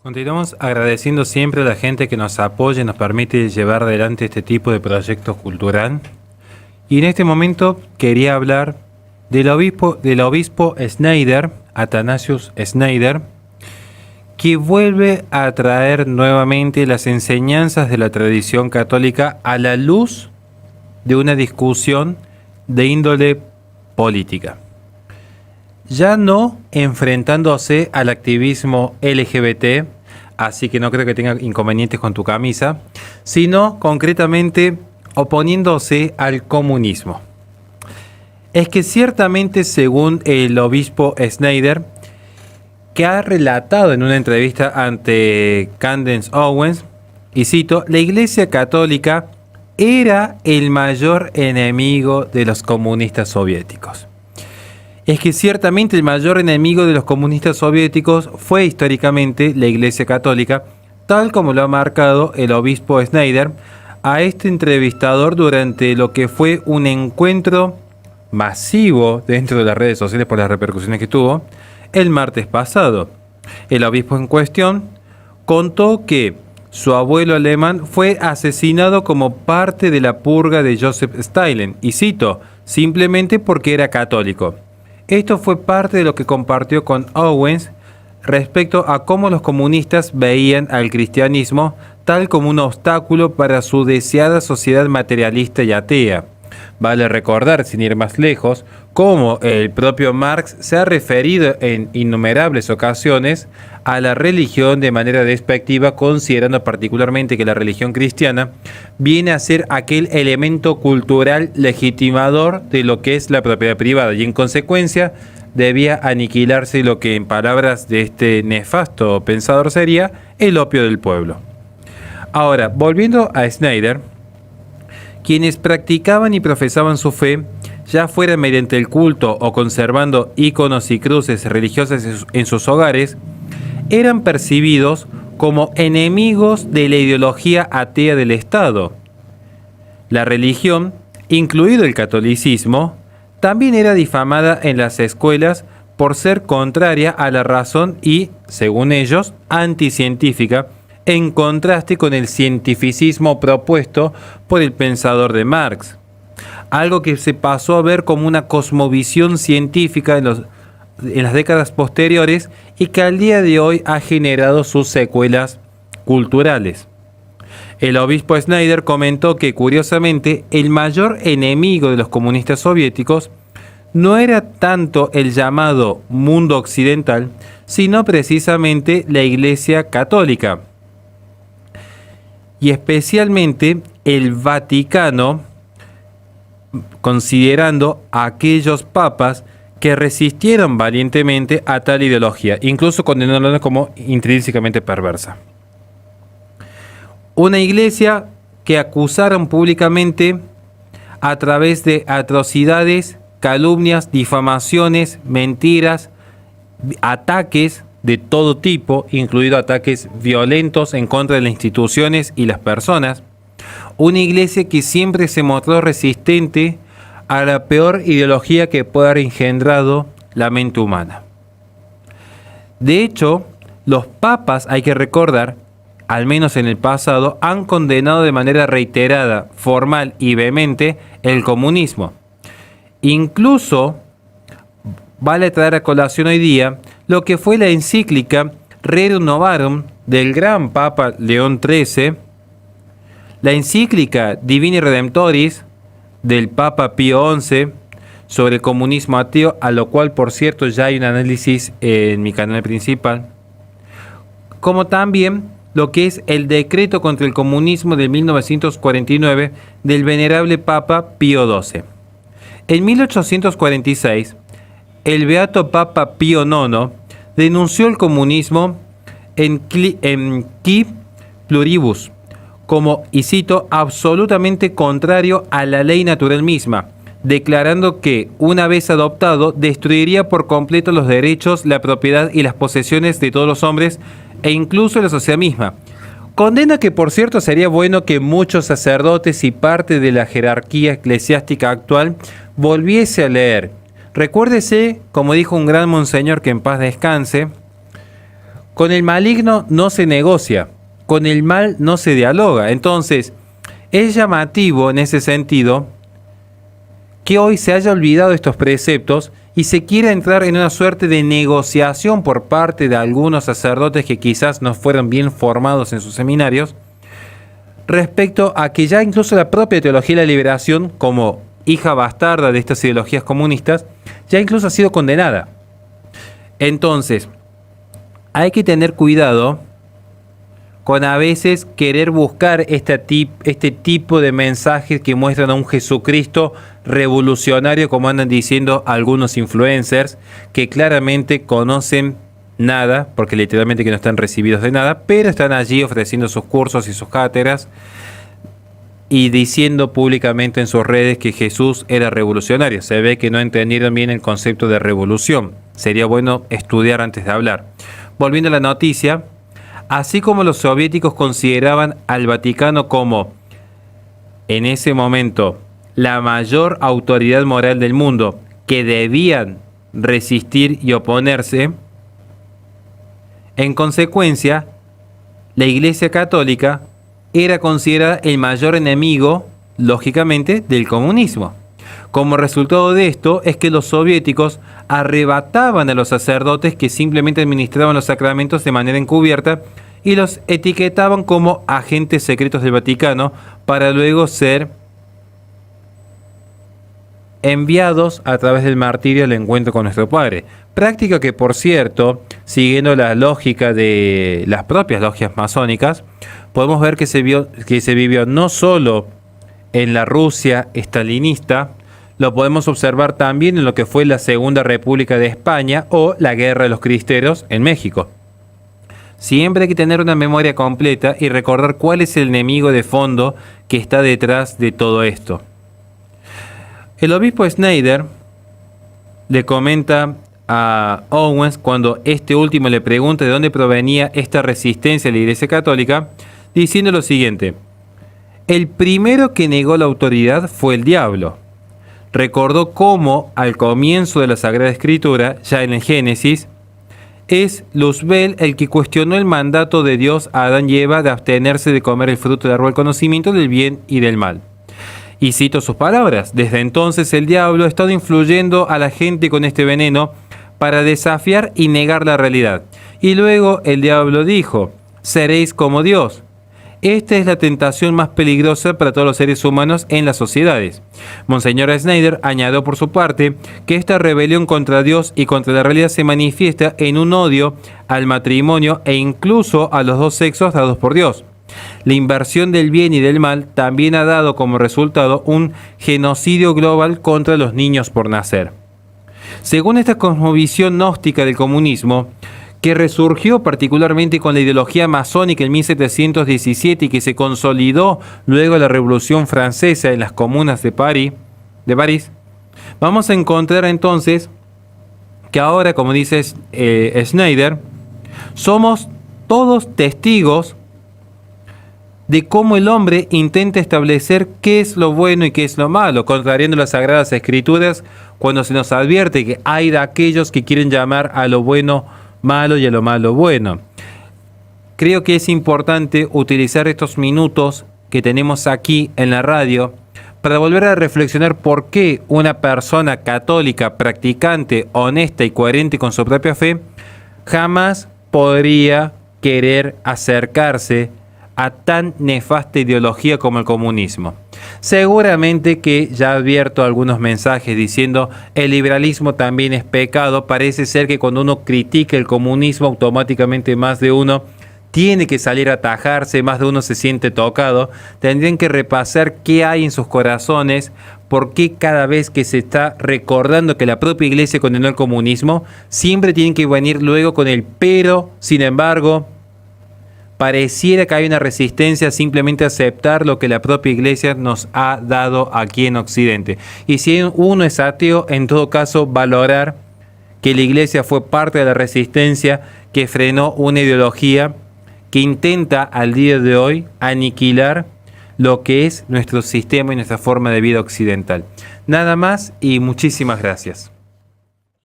Continuamos agradeciendo siempre a la gente que nos apoya y nos permite llevar adelante este tipo de proyectos cultural. Y en este momento quería hablar del obispo Schneider, Athanasius Schneider, que vuelve a traer nuevamente las enseñanzas de la tradición católica a la luz de una discusión de índole política. Ya no enfrentándose al activismo LGBT, así que no creo que tenga inconvenientes con tu camisa, sino concretamente oponiéndose al comunismo. Es que ciertamente, según el obispo Schneider, que ha relatado en una entrevista ante Candace Owens, y cito, la Iglesia Católica era el mayor enemigo de los comunistas soviéticos. Es que ciertamente el mayor enemigo de los comunistas soviéticos fue históricamente la Iglesia Católica, tal como lo ha marcado el obispo Schneider a este entrevistador durante lo que fue un encuentro masivo dentro de las redes sociales por las repercusiones que tuvo el martes pasado. El obispo en cuestión contó que su abuelo alemán fue asesinado como parte de la purga de Joseph Stalin, y cito, simplemente porque era católico. Esto fue parte de lo que compartió con Owens respecto a cómo los comunistas veían al cristianismo tal como un obstáculo para su deseada sociedad materialista y atea. Vale recordar, sin ir más lejos, cómo el propio Marx se ha referido en innumerables ocasiones a la religión de manera despectiva, considerando particularmente que la religión cristiana viene a ser aquel elemento cultural legitimador de lo que es la propiedad privada y en consecuencia debía aniquilarse lo que en palabras de este nefasto pensador sería el opio del pueblo. Ahora, volviendo a Schneider, quienes practicaban y profesaban su fe, ya fuera mediante el culto o conservando íconos y cruces religiosas en sus hogares, eran percibidos como enemigos de la ideología atea del Estado. La religión, incluido el catolicismo, también era difamada en las escuelas por ser contraria a la razón y, según ellos, anticientífica, en contraste con el cientificismo propuesto por el pensador de Marx, algo que se pasó a ver como una cosmovisión científica en las décadas posteriores y que al día de hoy ha generado sus secuelas culturales. El obispo Schneider comentó que, curiosamente, el mayor enemigo de los comunistas soviéticos no era tanto el llamado mundo occidental, sino precisamente la Iglesia Católica, y especialmente el Vaticano, considerando a aquellos papas que resistieron valientemente a tal ideología, incluso condenándola como intrínsecamente perversa. Una iglesia que acusaron públicamente a través de atrocidades, calumnias, difamaciones, mentiras, ataques de todo tipo, incluido ataques violentos en contra de las instituciones y las personas. Una iglesia que siempre se mostró resistente a la peor ideología que pueda haber engendrado la mente humana. De hecho, los papas, hay que recordar, al menos en el pasado, han condenado de manera reiterada, formal y vehemente el comunismo. Incluso vale traer a colación hoy día lo que fue la encíclica Rerum Novarum del gran Papa León XIII, la encíclica Divini Redemptoris del Papa Pío XI sobre el comunismo ateo, a lo cual, por cierto, ya hay un análisis en mi canal principal, como también lo que es el decreto contra el comunismo de 1949 del venerable Papa Pío XII. En 1846, el beato Papa Pío IX denunció el comunismo en Qui Pluribus como, y cito, absolutamente contrario a la ley natural misma, declarando que, una vez adoptado, destruiría por completo los derechos, la propiedad y las posesiones de todos los hombres e incluso la sociedad misma. Condena que, por cierto, sería bueno que muchos sacerdotes y parte de la jerarquía eclesiástica actual volviese a leer. Recuérdese, como dijo un gran monseñor que en paz descanse, Con el maligno no se negocia, con el mal no se dialoga. Entonces, es llamativo en ese sentido que hoy se haya olvidado estos preceptos y se quiera entrar en una suerte de negociación por parte de algunos sacerdotes que quizás no fueron bien formados en sus seminarios, respecto a que ya incluso la propia teología de la liberación, como hija bastarda de estas ideologías comunistas, ya incluso ha sido condenada. Entonces, hay que tener cuidado con a veces querer buscar este tipo de mensajes que muestran a un Jesucristo revolucionario, como andan diciendo algunos influencers, que claramente conocen nada, porque literalmente que no están recibidos de nada, pero están allí ofreciendo sus cursos y sus cátedras y diciendo públicamente en sus redes que Jesús era revolucionario. Se ve que no entendieron bien el concepto de revolución. Sería bueno estudiar antes de hablar. Volviendo a la noticia, así como los soviéticos consideraban al Vaticano como, en ese momento, la mayor autoridad moral del mundo, que debían resistir y oponerse, en consecuencia, la Iglesia Católica era considerada el mayor enemigo, lógicamente, del comunismo. Como resultado de esto es que los soviéticos arrebataban a los sacerdotes que simplemente administraban los sacramentos de manera encubierta y los etiquetaban como agentes secretos del Vaticano para luego ser enviados a través del martirio al encuentro con nuestro Padre. Práctica que, por cierto, siguiendo la lógica de las propias logias masónicas, podemos ver que se vivió no solo en la Rusia estalinista, lo podemos observar también en lo que fue la Segunda República de España o la Guerra de los Cristeros en México. Siempre hay que tener una memoria completa y recordar cuál es el enemigo de fondo que está detrás de todo esto. El obispo Schneider le comenta a Owens, cuando este último le pregunta de dónde provenía esta resistencia a la Iglesia Católica, diciendo lo siguiente: el primero que negó la autoridad fue el diablo. Recordó cómo al comienzo de la Sagrada Escritura, ya en el Génesis, es Luzbel el que cuestionó el mandato de Dios a Adán y Eva de abstenerse de comer el fruto del árbol del conocimiento del bien y del mal. Y cito sus palabras: desde entonces el diablo ha estado influyendo a la gente con este veneno para desafiar y negar la realidad. Y luego el diablo dijo: seréis como Dios. Esta es la tentación más peligrosa para todos los seres humanos en las sociedades. Monseñor Schneider añadió por su parte que esta rebelión contra Dios y contra la realidad se manifiesta en un odio al matrimonio e incluso a los dos sexos dados por Dios. La inversión del bien y del mal también ha dado como resultado un genocidio global contra los niños por nacer. Según esta cosmovisión gnóstica del comunismo, que resurgió particularmente con la ideología masónica en 1717 y que se consolidó luego de la Revolución Francesa en las comunas de París, vamos a encontrar entonces que ahora, como dice Schneider, somos todos testigos de cómo el hombre intenta establecer qué es lo bueno y qué es lo malo, contrariando las Sagradas Escrituras cuando se nos advierte que hay de aquellos que quieren llamar a lo bueno malo y a lo malo bueno. Creo que es importante utilizar estos minutos que tenemos aquí en la radio para volver a reflexionar por qué una persona católica, practicante, honesta y coherente con su propia fe, jamás podría querer acercarse a tan nefasta ideología como el comunismo. Seguramente que ya ha abierto algunos mensajes diciendo el liberalismo también es pecado. Parece ser que cuando uno critica el comunismo, automáticamente más de uno tiene que salir a atajarse, más de uno se siente tocado. Tendrían que repasar qué hay en sus corazones, por qué cada vez que se está recordando que la propia iglesia condenó el comunismo, siempre tienen que venir luego con el pero, sin embargo. Pareciera que hay una resistencia a simplemente aceptar lo que la propia iglesia nos ha dado aquí en Occidente. Y si uno es ateo, en todo caso valorar que la iglesia fue parte de la resistencia que frenó una ideología que intenta al día de hoy aniquilar lo que es nuestro sistema y nuestra forma de vida occidental. Nada más y muchísimas gracias.